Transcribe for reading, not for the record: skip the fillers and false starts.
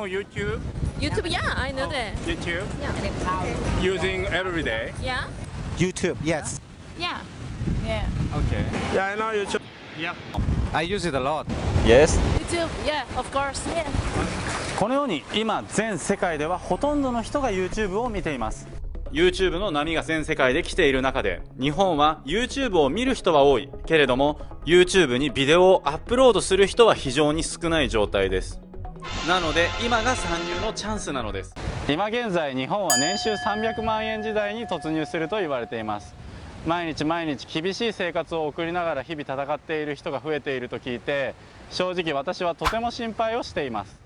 know YouTube? YouTube, yeah, I know that. YouTube? Yeah. Using every day? Yeah. YouTube, yes. Yeah. Yeah. Okay. Yeah, I know YouTube. Yeah. I use it a lot. Yes. YouTube, yeah, of course. Yeah. このように今全世界ではほとんどの人が YouTube を見ています。 YouTube の波が全世界で来ている中で、日本は YouTube を見る人は多いけれども YouTube にビデオをアップロードする人は非常に少ない状態です。なので今が参入のチャンスなのです。今現在日本は年収300万円時代に突入すると言われています。毎日毎日厳しい生活を送りながら日々戦っている人が増えていると聞いて、正直私はとても心配をしています。